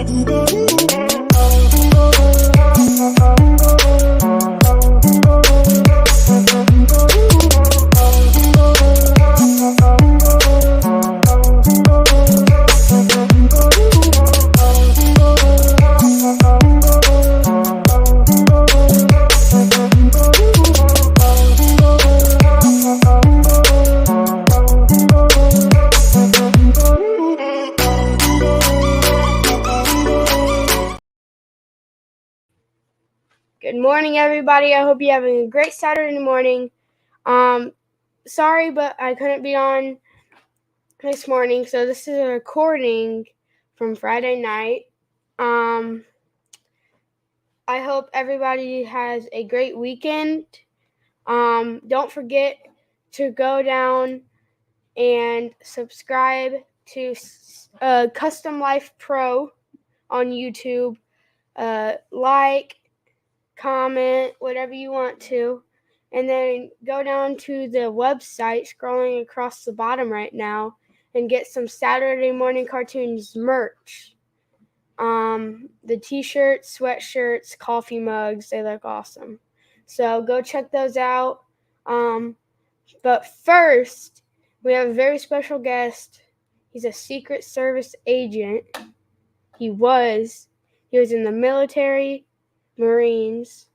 Good morning, everybody. I hope you're having a great Saturday morning. Sorry, but I couldn't be on this morning, so this is a recording from Friday night. I hope everybody has a great weekend. Don't forget to go down and subscribe to Custom Life Pro on YouTube. Like, comment, whatever you want to, and then go down to the website scrolling across the bottom right now and get some Saturday Morning Cartoons merch. The t-shirts, sweatshirts, coffee mugs, they look awesome. So go check those out. But first, we have a very special guest. He's a Secret Service agent. He was in the military, Marines.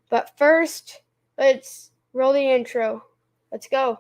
But first, let's roll the intro. Let's go.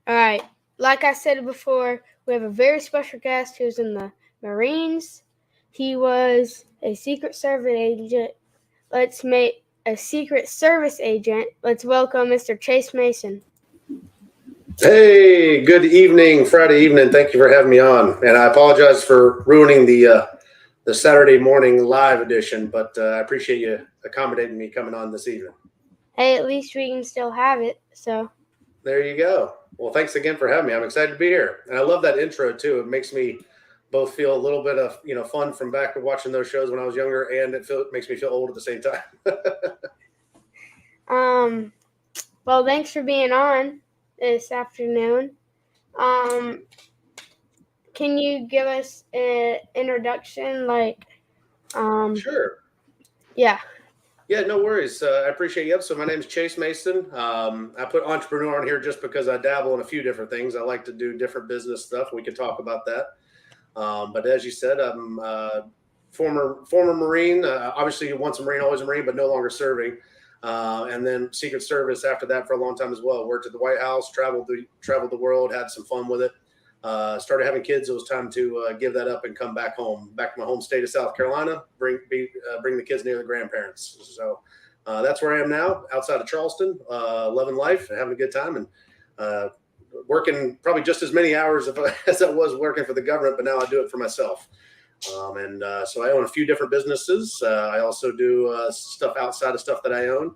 All right, like I said before, we have a very special guest who's in the Marines. He was a Secret Service agent. Let's make a Secret Service agent. Let's welcome Mr. Chase Mason. Hey, good evening, Friday evening. Thank you for having me on. And I apologize for ruining the Saturday morning live edition, but I appreciate you accommodating me coming on this evening. Hey, at least we can still have it, so. There you go. Well, thanks again for having me. I'm excited to be here. And I love that intro, too. It makes me both feel a little bit of, fun from back of watching those shows when I was younger, and it makes me feel old at the same time. Well, thanks for being on this afternoon. Can you give us an introduction, Sure. Yeah. Yeah, no worries. I appreciate you. So my name is Chase Mason. I put entrepreneur on here just because I dabble in a few different things. I like to do different business stuff. We could talk about that. But as you said, I'm former Marine. Obviously, once a Marine, always a Marine, but no longer serving. And then Secret Service after that for a long time as well. Worked at the White House, traveled the world, had some fun with it. Started having kids. It was time to give that up and come back home, back to my home state of South Carolina, bring the kids near the grandparents. So that's where I am now, outside of Charleston, loving life and having a good time, and working probably just as many hours as I was working for the government, but now I do it for myself. So I own a few different businesses. I also do stuff outside of stuff that I own.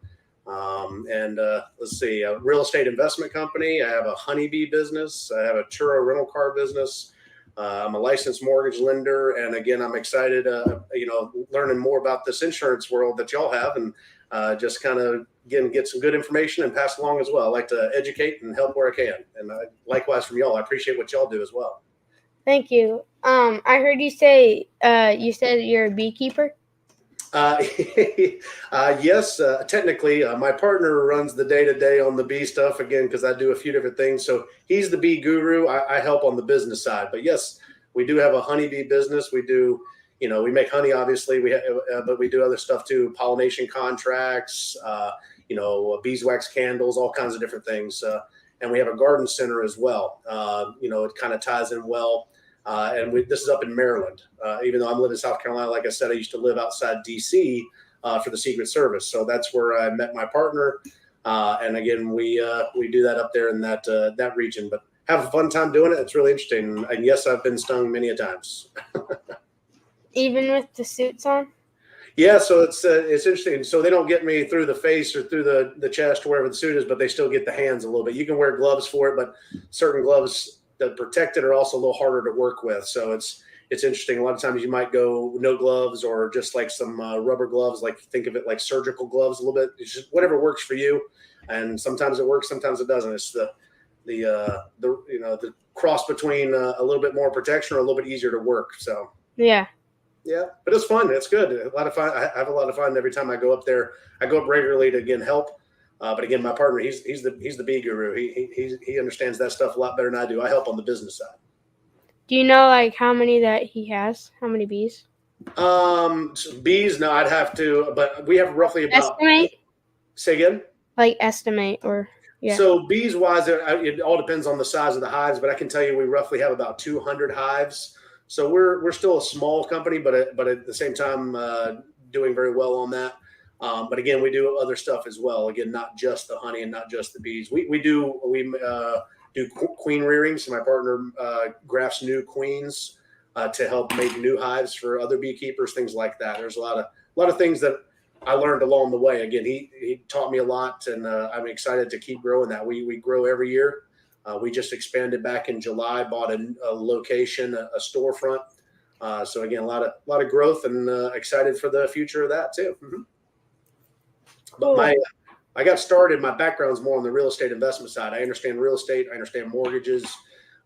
Let's see, a real estate investment company. I have a honeybee business. I have a churro rental car business. I'm a licensed mortgage lender. And again, I'm excited, learning more about this insurance world that y'all have, and just kind of, again, get some good information and pass along as well. I like to educate and help where I can. And likewise from y'all, I appreciate what y'all do as well. Thank you. I heard you say, you said you're a beekeeper? Yes, technically, my partner runs the day-to-day on the bee stuff, again, because I do a few different things. So he's the bee guru. I help on the business side. But yes, we do have a honeybee business. We do, we make honey, obviously, but we do other stuff too, pollination contracts, beeswax candles, all kinds of different things. And we have a garden center as well. It kind of ties in well. This is up in Maryland. Even though I'm living in South Carolina, like I said, I used to live outside D.C. For the Secret Service. So that's where I met my partner. And again, we do that up there in that region. But have a fun time doing it. It's really interesting. And yes, I've been stung many a times. Even with the suits on? Yeah, so it's interesting. So they don't get me through the face or through the chest or wherever the suit is, but they still get the hands a little bit. You can wear gloves for it, but certain gloves that protect it are also a little harder to work with. So it's interesting. A lot of times you might go no gloves or just like some rubber gloves, like think of it like surgical gloves a little bit. It's just whatever works for you. And sometimes it works, sometimes it doesn't. It's the cross between a little bit more protection or a little bit easier to work. So yeah, but it's fun. It's good. A lot of fun. I have a lot of fun every time I go up there. I go up regularly to again help. But again, my partner, he's the bee guru. He understands that stuff a lot better than I do. I help on the business side. Do you know like how many that he has? How many bees? Bees? No, I'd have to. But we have roughly about. Estimate? Say again. Like estimate or yeah. So bees wise, it all depends on the size of the hives. But I can tell you, we roughly have about 200 hives. So we're still a small company, but at the same time doing very well on that. But again, we do other stuff as well. Again, not just the honey and not just the bees. We do queen rearing. So my partner grafts new queens to help make new hives for other beekeepers, things like that. There's a lot of things that I learned along the way. Again, he taught me a lot, and I'm excited to keep growing that. We grow every year. We just expanded back in July, bought a location, a storefront. So again, a lot of growth, and excited for the future of that too. Mm-hmm. But I got started. My background's more on the real estate investment side. I understand real estate. I understand mortgages.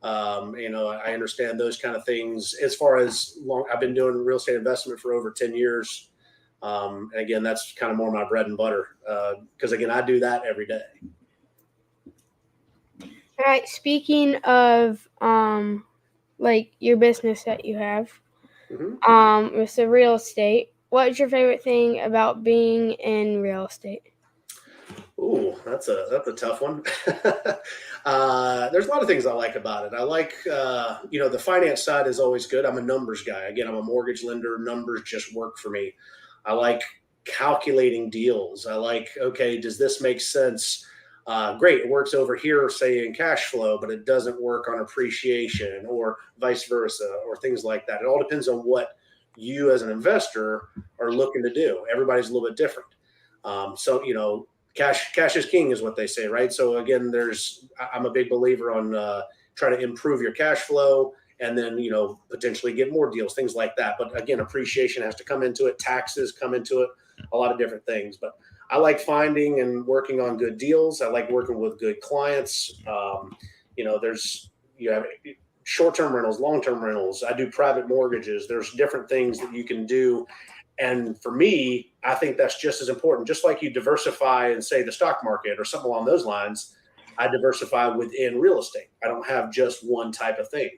I understand those kind of things. As far as I've been doing real estate investment for over 10 years. And again, that's kind of more my bread and butter. Because again, I do that every day. All right. Speaking of like your business that you have, with the real estate, what's your favorite thing about being in real estate? Ooh, that's a tough one. There's a lot of things I like about it. I like, the finance side is always good. I'm a numbers guy. Again, I'm a mortgage lender. Numbers just work for me. I like calculating deals. I like, okay, does this make sense? Great, it works over here, say in cash flow, but it doesn't work on appreciation or vice versa or things like that. It all depends on what you as an investor are looking to do. Everybody's a little bit different. Cash is king is what they say, right? So again, I'm a big believer on trying to improve your cash flow and then, potentially get more deals, things like that. But again, appreciation has to come into it. Taxes come into it, a lot of different things. But I like finding and working on good deals. I like working with good clients. You have short-term rentals, long-term rentals. I do private mortgages. There's different things that you can do. And for me, I think that's just as important. Just like you diversify in, say, the stock market or something along those lines, I diversify within real estate. I don't have just one type of thing.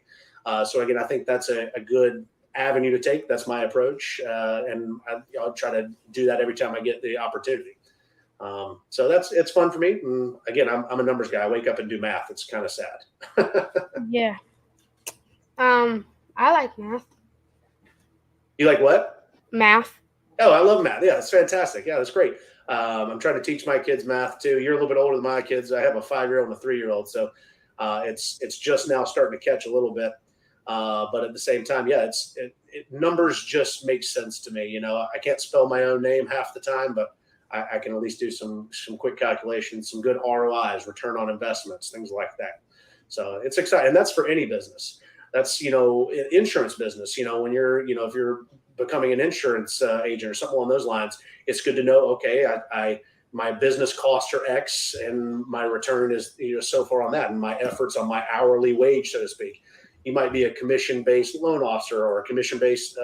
So again, I think that's a good avenue to take. That's my approach. And I'll try to do that every time I get the opportunity. So it's fun for me. And again, I'm a numbers guy. I wake up and do math. It's kind of sad. Yeah. I like math. You like what? Math. Oh, I love math. Yeah, it's fantastic. Yeah, that's great. I'm trying to teach my kids math too. You're a little bit older than my kids. I have a 5-year-old and a 3-year-old. So it's just now starting to catch a little bit. But at the same time, yeah, numbers just make sense to me. I can't spell my own name half the time, but I can at least do some quick calculations, some good ROIs, return on investments, things like that. So it's exciting. And that's for any business. That's, insurance business, when you're, if you're becoming an insurance agent or something along those lines, it's good to know, okay, my business costs are X and my return is, so far on that. And my efforts on my hourly wage, so to speak. You might be a commission-based loan officer or a commission-based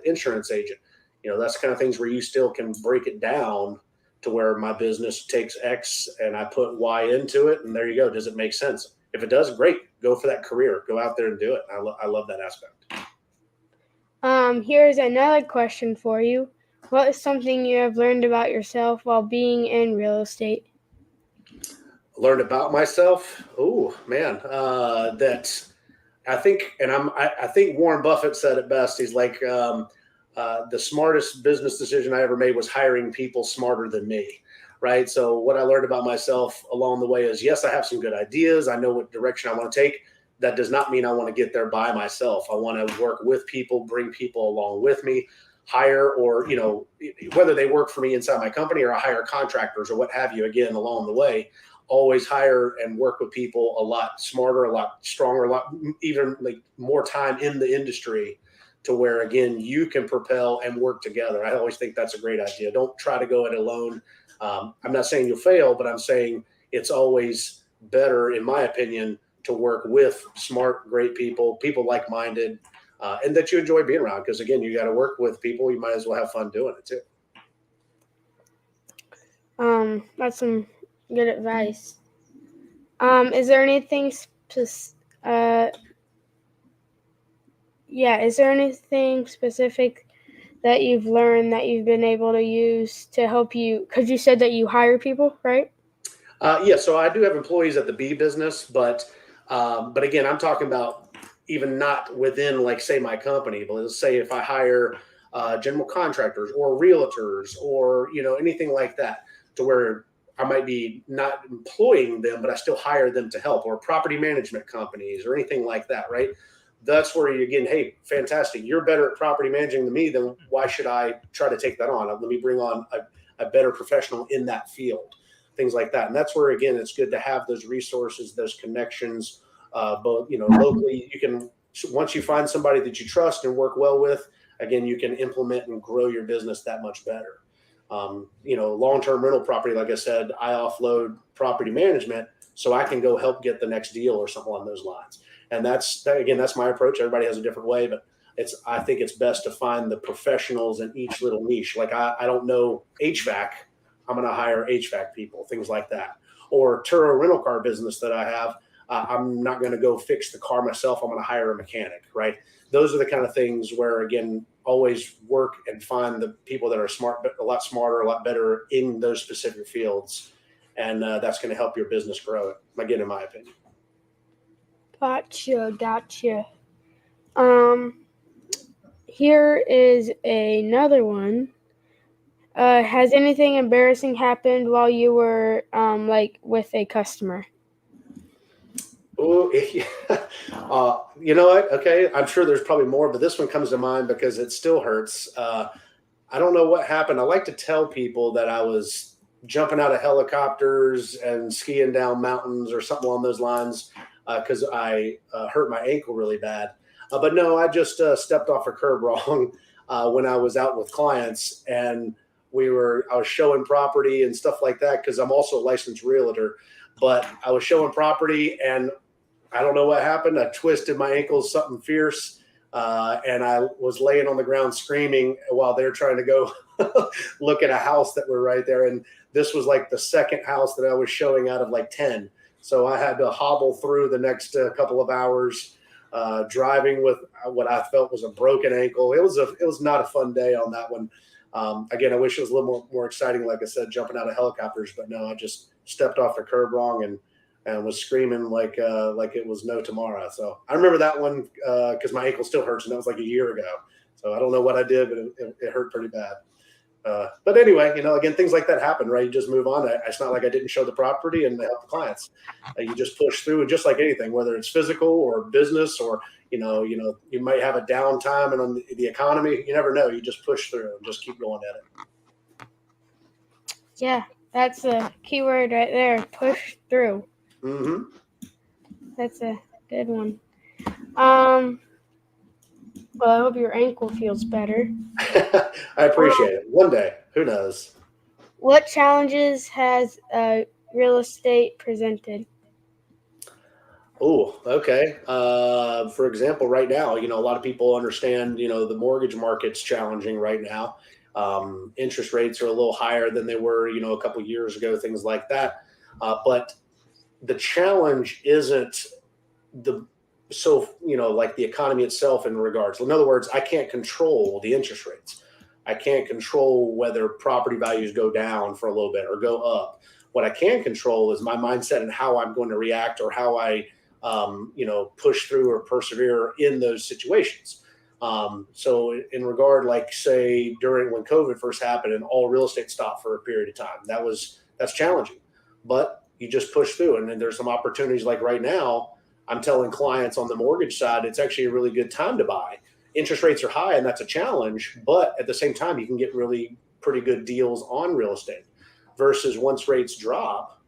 insurance agent. That's the kind of things where you still can break it down to where my business takes X and I put Y into it. And there you go. Does it make sense? If it does, great. Go for that career. Go out there and do it. I love that aspect. Here's another question for you. What is something you have learned about yourself while being in real estate? Learned about myself. Oh man, that I think, and I think Warren Buffett said it best. He's like, the smartest business decision I ever made was hiring people smarter than me. Right. So what I learned about myself along the way is, yes, I have some good ideas. I know what direction I want to take. That does not mean I want to get there by myself. I want to work with people, bring people along with me, hire, or, whether they work for me inside my company or I hire contractors or what have you, again, along the way, always hire and work with people a lot smarter, a lot stronger, a lot even like more time in the industry to where, again, you can propel and work together. I always think that's a great idea. Don't try to go it alone. I'm not saying you'll fail, but I'm saying it's always better, in my opinion, to work with smart, great people, people like-minded, and that you enjoy being around. Because again, you got to work with people. You might as well have fun doing it too. That's some good advice. Is there anything is there anything specific that you've learned that you've been able to use to help you? Because you said that you hire people, right? Yeah, so I do have employees at the bee business, but again, I'm talking about even not within, like, say, my company. But let's say if I hire general contractors or realtors or anything like that, to where I might be not employing them, but I still hire them to help, or property management companies or anything like that, right? That's where you, again, hey, fantastic, you're better at property managing than me, then why should I try to take that on? Let me bring on a better professional in that field, things like that. And that's where, again, it's good to have those resources, those connections, both, locally. You can, once you find somebody that you trust and work well with, again, you can implement and grow your business that much better. Long-term rental property, like I said, I offload property management so I can go help get the next deal or something along those lines. And that's my approach. Everybody has a different way, but I think it's best to find the professionals in each little niche. Like I don't know HVAC. I'm going to hire HVAC people, things like that. Or Turo rental car business that I have. I'm not going to go fix the car myself. I'm going to hire a mechanic, right? Those are the kind of things where, again, always work and find the people that are smart, but a lot smarter, a lot better in those specific fields. And that's going to help your business grow, again, in my opinion. Gotcha. Here is another one. Has anything embarrassing happened while you were with a customer? Oh, you know what? Okay, I'm sure there's probably more, but this one comes to mind because it still hurts. I don't know what happened. I like to tell people that I was jumping out of helicopters and skiing down mountains or something along those lines because I hurt my ankle really bad. But no, I just stepped off a curb wrong when I was out with clients, and I was showing property and stuff like that because I'm also a licensed realtor. But I was showing property, and I don't know what happened. I twisted my ankles, something fierce, and I was laying on the ground screaming while they're trying to go look at a house that were right there. And this was like the second house that I was showing out of like 10. So I had to hobble through the next couple of hours, driving with what I felt was a broken ankle. It was not a fun day on that one. Again, I wish it was a little more exciting, like I said, jumping out of helicopters. But no, I just stepped off the curb wrong and was screaming like it was no tomorrow. So I remember that one because my ankle still hurts, and that was like a year ago. So I don't know what I did, but it hurt pretty bad. But anyway, again, things like that happen, right? You just move on. It's not like I didn't show the property and help the clients. You just push through, and just like anything, whether it's physical or business, or you might have a downtime and on the economy, you never know. You just push through and just keep going at it. Yeah, that's a key word right there. Push through. Mm-hmm. That's a good one. Well, I hope your ankle feels better. I appreciate it. One day, who knows? What challenges has real estate presented? Oh, okay. For example, right now, a lot of people understand, the mortgage market's challenging right now. Interest rates are a little higher than they were, a couple of years ago, things like that. But the challenge isn't like the economy itself in regards. In other words, I can't control the interest rates. I can't control whether property values go down for a little bit or go up. What I can control is my mindset and how I'm going to react, or how I, push through or persevere in those situations. So in regard, like say during when COVID first happened and all real estate stopped for a period of time, that's challenging, but you just push through. And then there's some opportunities like right now. I'm telling clients on the mortgage side, it's actually a really good time to buy. Interest rates are high and that's a challenge, but at the same time, you can get really pretty good deals on real estate versus once rates drop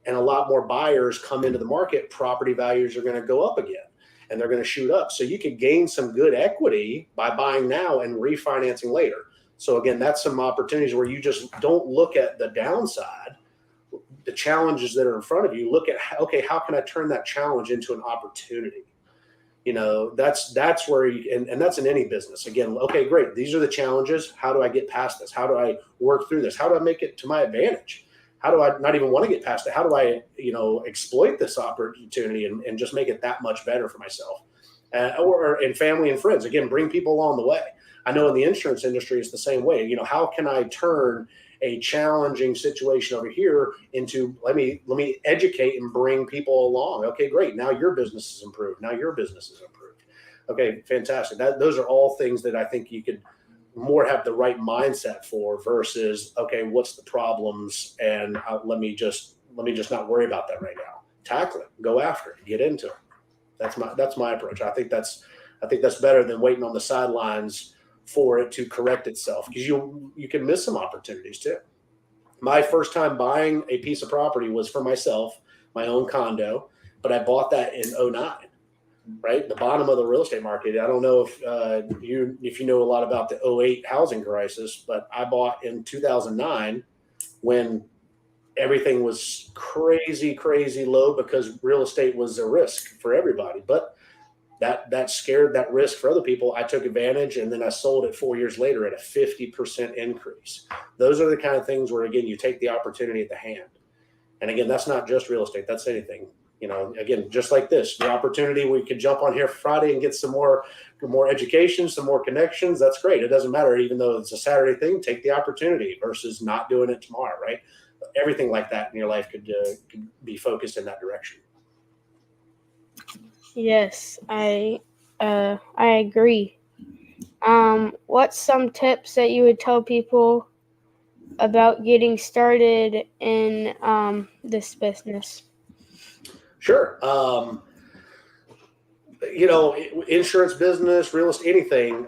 and a lot more buyers come into the market, property values are going to go up again and they're going to shoot up. So you could gain some good equity by buying now and refinancing later. So again, that's some opportunities where you just don't look at the downside, the challenges that are in front of you. Look at, okay, how can I turn that challenge into an opportunity? That's where and that's in any business. Again, okay, great. These are the challenges. How do I get past this? How do I work through this? How do I make it to my advantage? How do I not even want to get past it? How do I, exploit this opportunity and just make it that much better for myself? Or in family and friends, again, bring people along the way. I know in the insurance industry, it's the same way. How can I turn a challenging situation over here into let me educate and bring people along? Okay, great. Now your business is improved. Now your business is improved. Okay, fantastic. Those are all things that I think you could more have the right mindset for versus, okay, what's the problems? And let me just not worry about that right now. Tackle it, go after it, get into it. That's my approach. I think that's better than waiting on the sidelines for it to correct itself, because you can miss some opportunities too. My first time buying a piece of property was for myself, my own condo, but I bought that in 2009, right? The bottom of the real estate market. I don't know if you know a lot about the 2008 housing crisis, but I bought in 2009 when everything was crazy low because real estate was a risk for everybody. But that scared that risk for other people. I took advantage, and then I sold it 4 years later at a 50% increase. Those are the kind of things where, again, you take the opportunity at the hand. And again, that's not just real estate. That's anything. Again, just like this, the opportunity we could jump on here Friday and get some more education, some more connections. That's great. It doesn't matter, even though it's a Saturday thing, take the opportunity versus not doing it tomorrow, right? Everything like that in your life could be focused in that direction. Yes, I agree. What's some tips that you would tell people about getting started in this business? Sure. Insurance business, real estate, anything,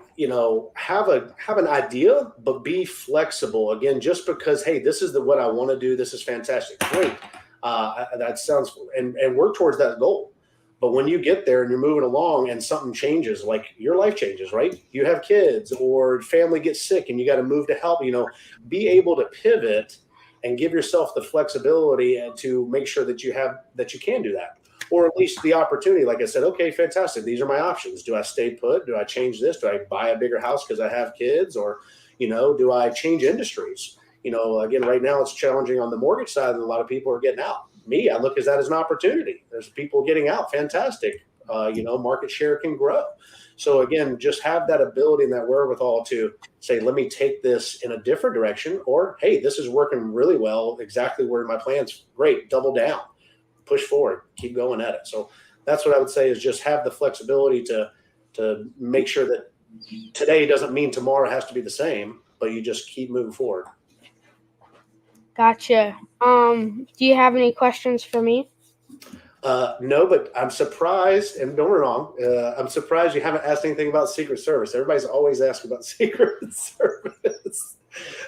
have an idea, but be flexible. Again, just because, hey, this is what I want to do. This is fantastic. Great. That sounds, and work towards that goal. But when you get there and you're moving along and something changes, like your life changes, right? You have kids or family gets sick and you got to move to help, be able to pivot and give yourself the flexibility and to make sure that you can do that. Or at least the opportunity, like I said, okay, fantastic. These are my options. Do I stay put? Do I change this? Do I buy a bigger house because I have kids? Or, do I change industries? Again, right now it's challenging on the mortgage side and a lot of people are getting out. Me, I look at that as an opportunity. There's people getting out. Fantastic. Market share can grow. So again, just have that ability and that wherewithal to say, let me take this in a different direction, or, hey, this is working really well. Exactly where my plan's great. Double down, push forward, keep going at it. So that's what I would say is just have the flexibility to make sure that today doesn't mean tomorrow has to be the same, but you just keep moving forward. Gotcha. Do you have any questions for me? No, but I'm surprised, and don't get me wrong, I'm surprised you haven't asked anything about Secret Service. Everybody's always asking about Secret Service.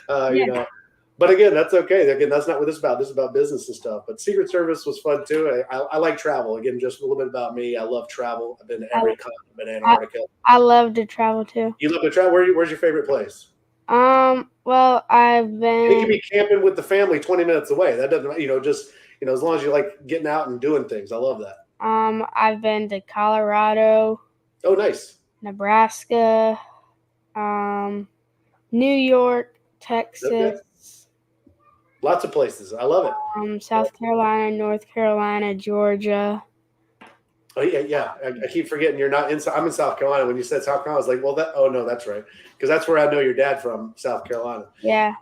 But again, that's okay. Again, that's not what this is about. This is about business and stuff. But Secret Service was fun too. I like travel. Again, just a little bit about me. I love travel. I've been to every continent, been to Antarctica. I love to travel too. You love to travel? Where's your favorite place? Well, I've been. It could be camping with the family 20 minutes away. That doesn't, as long as you like getting out and doing things. I love that. I've been to Colorado. Oh, nice. Nebraska, New York, Texas. Okay. Lots of places. I love it. South Carolina, North Carolina, Georgia. Oh yeah, yeah. I keep forgetting you're not in. I'm in South Carolina. When you said South Carolina, I was like, well, that. Oh no, that's right, because that's where I know your dad from, South Carolina. Yeah.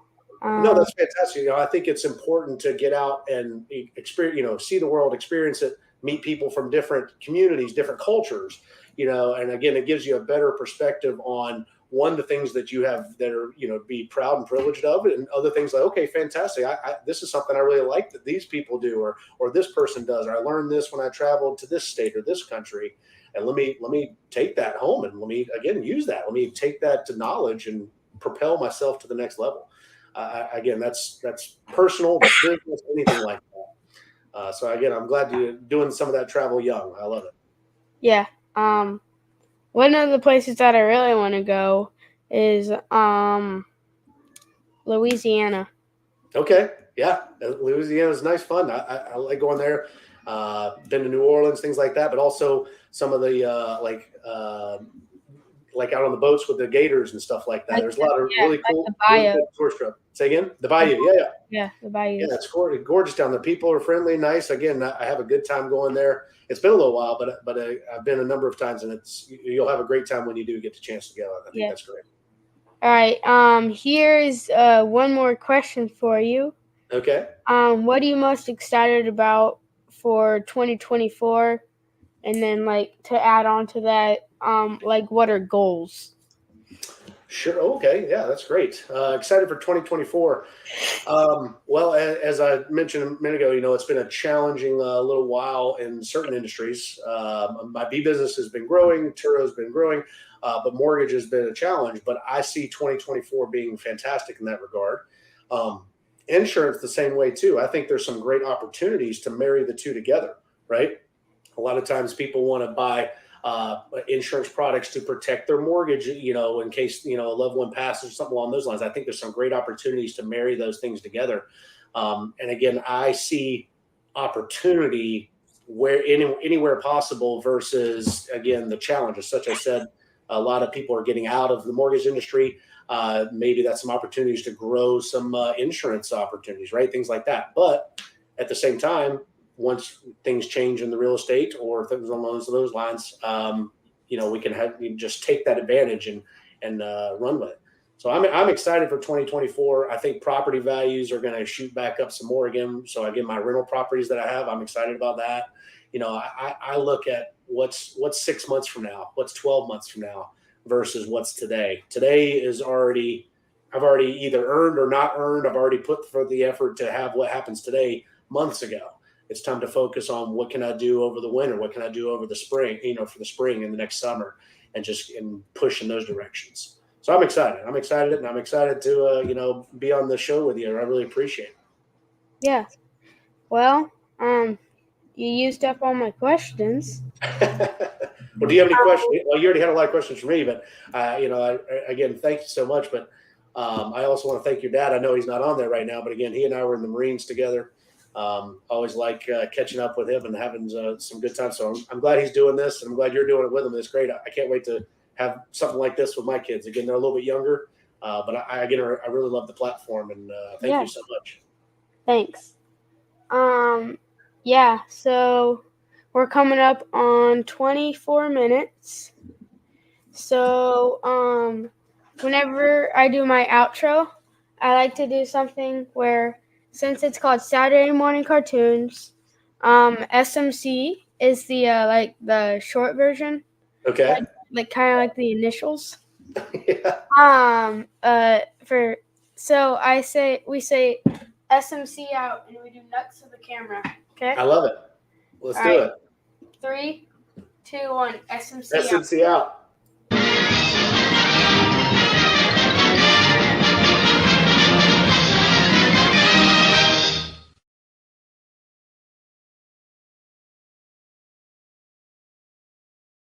No, that's fantastic. I think it's important to get out and experience, see the world, experience it, meet people from different communities, different cultures, and again, it gives you a better perspective on the things that you have that are, be proud and privileged of, and other things like, okay, fantastic. This is something I really like that these people do, or this person does, or I learned this when I traveled to this state or this country. And let me take that home and let me, again, use that. Let me take that to knowledge and propel myself to the next level. Again, that's personal, that's business, anything like that. So again, I'm glad you're doing some of that travel young. I love it. Yeah. One of the places that I really want to go is Louisiana. Okay, yeah, Louisiana's nice fun. I like going there. Been to New Orleans, things like that, but also some of the like out on the boats with the gators and stuff like that. There's a lot of really cool, the really bayou. good tour trip. Say again, the bayou. Yeah, Yeah, the bayou. yeah, it's gorgeous down there. People are friendly, nice. Again, I have a good time going there. It's been a little while, but I've been a number of times, and you'll have a great time when you do get the chance to go. I think that's great. All right. Here's one more question for you. Okay. What are you most excited about for 2024? And then, to add on to that, what are goals? Sure. Okay. Yeah, that's great. Excited for 2024. Well, as I mentioned a minute ago, it's been a challenging little while in certain industries. My bee business has been growing, Turo has been growing, but mortgage has been a challenge. But I see 2024 being fantastic in that regard. Insurance the same way too. I think there's some great opportunities to marry the two together, right? A lot of times people want to buy insurance products to protect their mortgage, in case, a loved one passes or something along those lines. I think there's some great opportunities to marry those things together. And again, I see opportunity anywhere possible versus, again, the challenges. Such as I said, a lot of people are getting out of the mortgage industry. Maybe that's some opportunities to grow some insurance opportunities, right? Things like that. But at the same time, once things change in the real estate or things along those lines, we can just take that advantage and run with it. So I'm excited for 2024. I think property values are going to shoot back up some more again. So again, my rental properties that I have, I'm excited about that. I look at what's 6 months from now, what's 12 months from now versus what's today. Today is I've already either earned or not earned. I've already put for the effort to have what happens today months ago. It's time to focus on what can I do over the winter? What can I do over the spring, for the spring and the next summer, and push in those directions. So I'm excited. I'm excited to, be on the show with you. I really appreciate it. Yeah. Well, you used up all my questions. Well, do you have any questions? Well, you already had a lot of questions for me, but again, thank you so much. But I also want to thank your dad. I know he's not on there right now, but again, he and I were in the Marines together. Always like catching up with him and having some good time. So I'm glad he's doing this, and I'm glad you're doing it with him. It's great. I can't wait to have something like this with my kids. Again, they're a little bit younger, but I really love the platform, and thank you so much. Thanks. Yeah. So we're coming up on 24 minutes. So whenever I do my outro, I like to do something where, since it's called Saturday Morning Cartoons, SMC is the the short version. Okay. Like kind of like the initials. Yeah. We say SMC out, and we do nuts to the camera. Okay. I love it. Let's do it. 3, 2, 1. SMC out. SMC out.